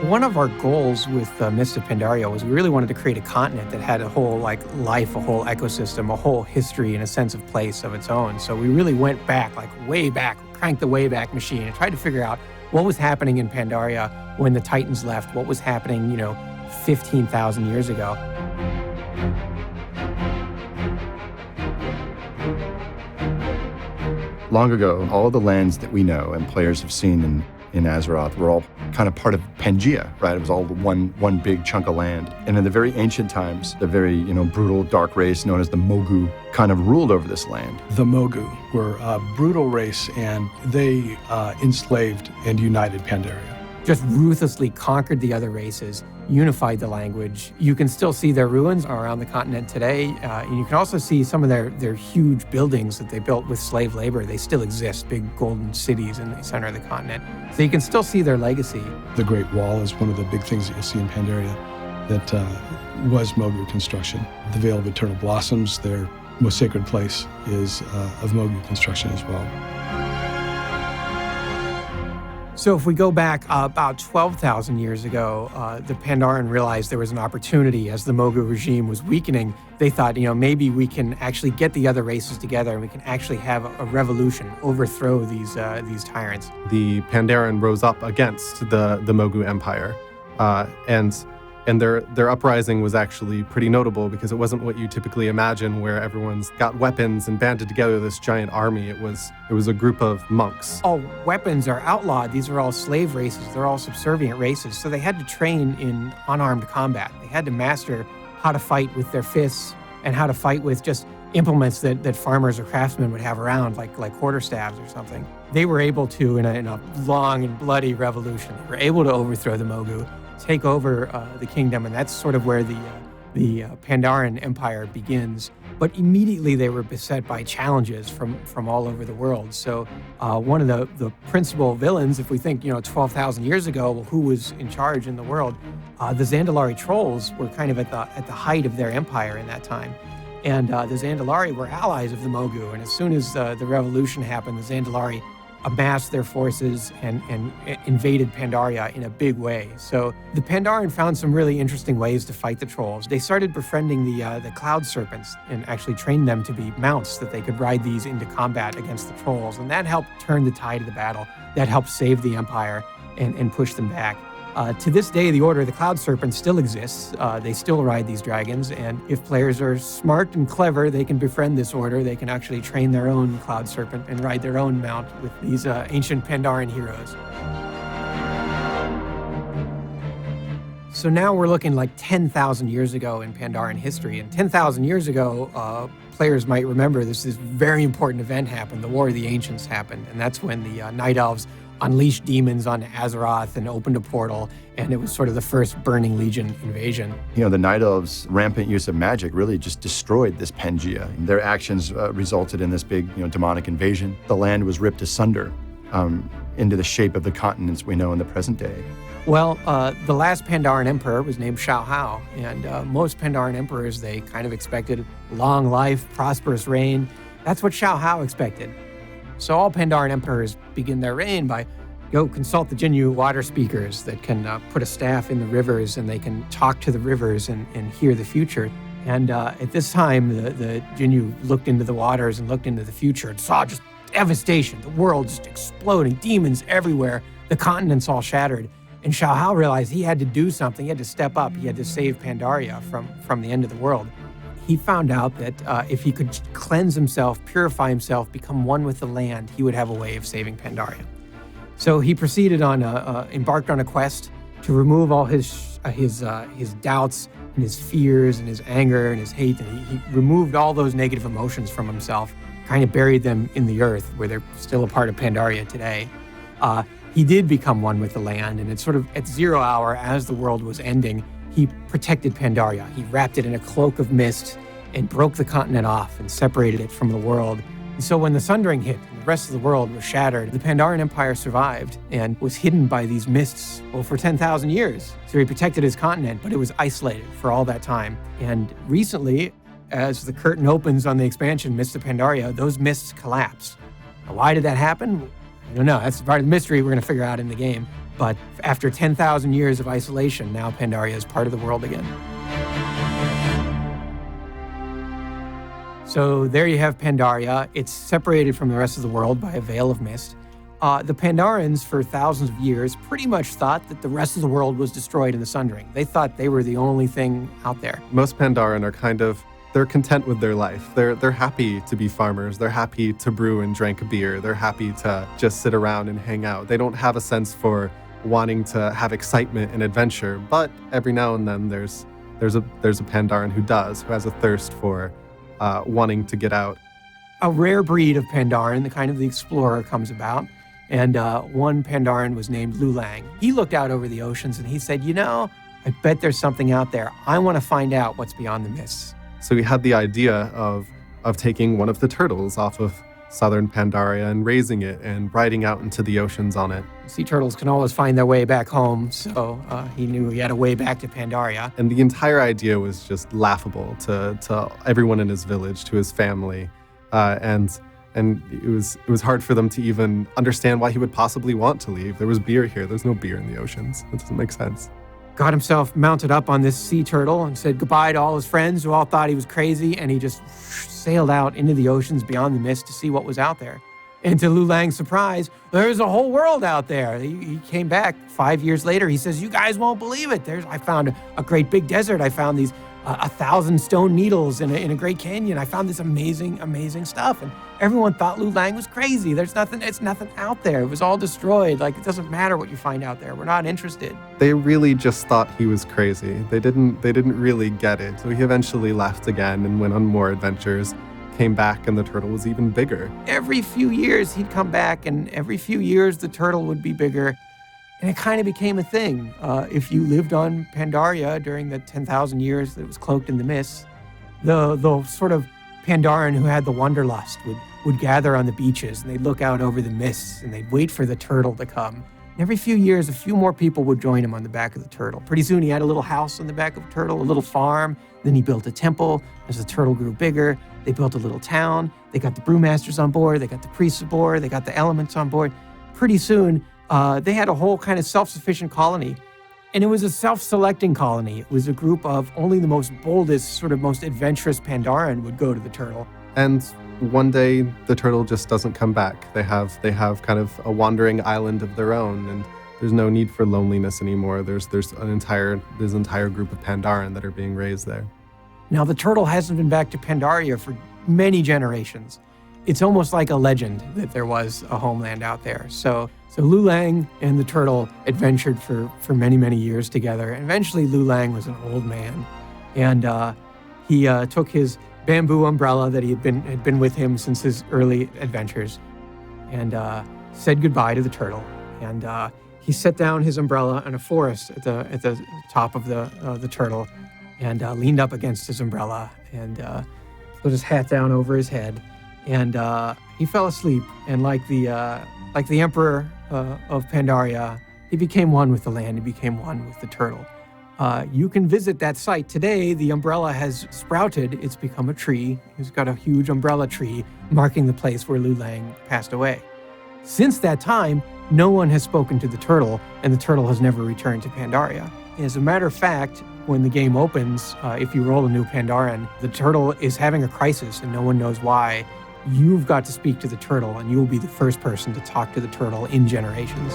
One of our goals with Mists of Pandaria was we really wanted to create a continent that had a whole life, a whole ecosystem, a whole history and a sense of place of its own. So we really went back, way back, cranked the Wayback Machine and tried to figure out what was happening in Pandaria when the Titans left, what was happening, 15,000 years ago. Long ago, all the lands that we know and players have seen in Azeroth were all kind of part of Pangaea, right? It was all one big chunk of land. And in the very ancient times, the very brutal dark race known as the Mogu kind of ruled over this land. The Mogu were a brutal race, and they enslaved and united Pandaria. Just ruthlessly conquered the other races, unified the language. You can still see their ruins around the continent today, and you can also see some of their huge buildings that they built with slave labor. They still exist, big golden cities in the center of the continent. So you can still see their legacy. The Great Wall is one of the big things that you'll see in Pandaria that was Mogu construction. The Vale of Eternal Blossoms, their most sacred place, is of Mogu construction as well. So if we go back about 12,000 years ago, the Pandaren realized there was an opportunity as the Mogu regime was weakening. They thought, maybe we can actually get the other races together and we can actually have a revolution, overthrow these tyrants. The Pandaren rose up against the Mogu Empire, and their uprising was actually pretty notable because it wasn't what you typically imagine, where everyone's got weapons and banded together this giant army. It was a group of monks. All weapons are outlawed. These are all slave races. They're all subservient races. So they had to train in unarmed combat. They had to master how to fight with their fists and how to fight with just implements that farmers or craftsmen would have around, like quarterstaves or something. They were able to, in a long and bloody revolution, they were able to overthrow the Mogu, take over the kingdom, and that's sort of where the Pandaren Empire begins. But immediately they were beset by challenges from all over the world. So one of the principal villains, if we think 12,000 years ago, well, who was in charge in the world? The Zandalari trolls were kind of at the height of their empire in that time. And the Zandalari were allies of the Mogu, and as soon as the revolution happened, the Zandalari amassed their forces and invaded Pandaria in a big way. So the Pandaren found some really interesting ways to fight the trolls. They started befriending the cloud serpents and actually trained them to be mounts that they could ride these into combat against the trolls. And that helped turn the tide of the battle. That helped save the empire and push them back. To this day, the Order of the Cloud Serpent still exists. They still ride these dragons, and if players are smart and clever, they can befriend this order. They can actually train their own Cloud Serpent and ride their own mount with these ancient Pandaren heroes. So now we're looking like 10,000 years ago in Pandaren history, and 10,000 years ago, players might remember this very important event happened. The War of the Ancients happened, and that's when the Night Elves unleashed demons on Azeroth and opened a portal, and it was sort of the first Burning Legion invasion. The Night Elves' rampant use of magic really just destroyed this Pangaea. Their actions resulted in this big, demonic invasion. The land was ripped asunder into the shape of the continents we know in the present day. Well, the last Pandaren emperor was named Xiao, and most Pandaren emperors, they kind of expected long life, prosperous reign. That's what Xiao expected. So all Pandaren emperors begin their reign by go consult the Jinyu water speakers that can put a staff in the rivers, and they can talk to the rivers and hear the future. And at this time, the Jinyu looked into the waters and looked into the future and saw just devastation, the world just exploding, demons everywhere, the continents all shattered. And Xiao realized he had to do something. He had to step up. He had to save Pandaria from the end of the world. He found out that if he could cleanse himself, purify himself, become one with the land, he would have a way of saving Pandaria. So he proceeded embarked on a quest to remove all his doubts and his fears and his anger and his hate. And he removed all those negative emotions from himself, kind of buried them in the earth, where they're still a part of Pandaria today. He did become one with the land, and it's sort of at 0 hour, as the world was ending, he protected Pandaria. He wrapped it in a cloak of mist and broke the continent off and separated it from the world. And so when the Sundering hit and the rest of the world was shattered, the Pandaren Empire survived and was hidden by these mists, for 10,000 years. So he protected his continent, but it was isolated for all that time. And recently, as the curtain opens on the expansion, Mists of Pandaria, those mists collapse. Now, why did that happen? I don't know. That's part of the mystery we're going to figure out in the game. But after 10,000 years of isolation, now Pandaria is part of the world again. So there you have Pandaria. It's separated from the rest of the world by a veil of mist. The Pandarians, for thousands of years, pretty much thought that the rest of the world was destroyed in the Sundering. They thought they were the only thing out there. Most Pandaren are they're content with their life. They're happy to be farmers. They're happy to brew and drink beer. They're happy to just sit around and hang out. They don't have a sense for wanting to have excitement and adventure. But every now and then there's a Pandaren who has a thirst for wanting to get out. A rare breed of Pandaren, the kind of the explorer, comes about. And one Pandaren was named Lulang. He looked out over the oceans and he said, I bet there's something out there. I want to find out what's beyond the mists. So he had the idea of taking one of the turtles off of southern Pandaria and raising it and riding out into the oceans on it. Sea turtles can always find their way back home, so he knew he had a way back to Pandaria. And the entire idea was just laughable to everyone in his village, to his family, and it was hard for them to even understand why he would possibly want to leave. There was beer here. There's no beer in the oceans. It doesn't make sense. Got himself mounted up on this sea turtle and said goodbye to all his friends who all thought he was crazy, and he just sailed out into the oceans beyond the mist to see what was out there. And to Lulang's surprise, there's a whole world out there. He came back 5 years later. He says, you guys won't believe it. I found a great big desert. I found these 1,000 stone needles in a great canyon. I found this amazing, amazing stuff. And everyone thought Lulang was crazy. It's nothing out there. It was all destroyed. Like, it doesn't matter what you find out there. We're not interested. They really just thought he was crazy. They didn't really get it. So he eventually left again and went on more adventures, came back, and the turtle was even bigger. Every few years he'd come back, and every few years the turtle would be bigger. And it kind of became a thing. If you lived on Pandaria during the 10,000 years that it was cloaked in the mists, the sort of Pandaren who had the wanderlust would gather on the beaches, and they'd look out over the mists, and they'd wait for the turtle to come. And every few years, a few more people would join him on the back of the turtle. Pretty soon, he had a little house on the back of the turtle, a little farm. Then he built a temple. As the turtle grew bigger, they built a little town. They got the brewmasters on board. They got the priests on board. They got the elements on board. Pretty soon, they had a whole kind of self-sufficient colony. And it was a self-selecting colony. It was a group of only the most boldest, sort of most adventurous Pandaren would go to the turtle. And one day, the turtle just doesn't come back. They have kind of a wandering island of their own, and there's no need for loneliness anymore. There's an entire group of Pandaren that are being raised there. Now, the turtle hasn't been back to Pandaria for many generations. It's almost like a legend that there was a homeland out there. So Lulang and the turtle adventured for many, many years together. And eventually, Lulang was an old man, and he took his bamboo umbrella that had been with him since his early adventures, and said goodbye to the turtle. And he set down his umbrella in a forest at the top of the turtle, and leaned up against his umbrella and put his hat down over his head. And he fell asleep, and like the emperor of Pandaria, he became one with the land. He became one with the turtle. You can visit that site today. The umbrella has sprouted. It's become a tree. It's got a huge umbrella tree marking the place where Lulang passed away. Since that time, no one has spoken to the turtle, and the turtle has never returned to Pandaria. As a matter of fact, when the game opens, if you roll a new Pandaren, the turtle is having a crisis and no one knows why. You've got to speak to the turtle, and you will be the first person to talk to the turtle in generations.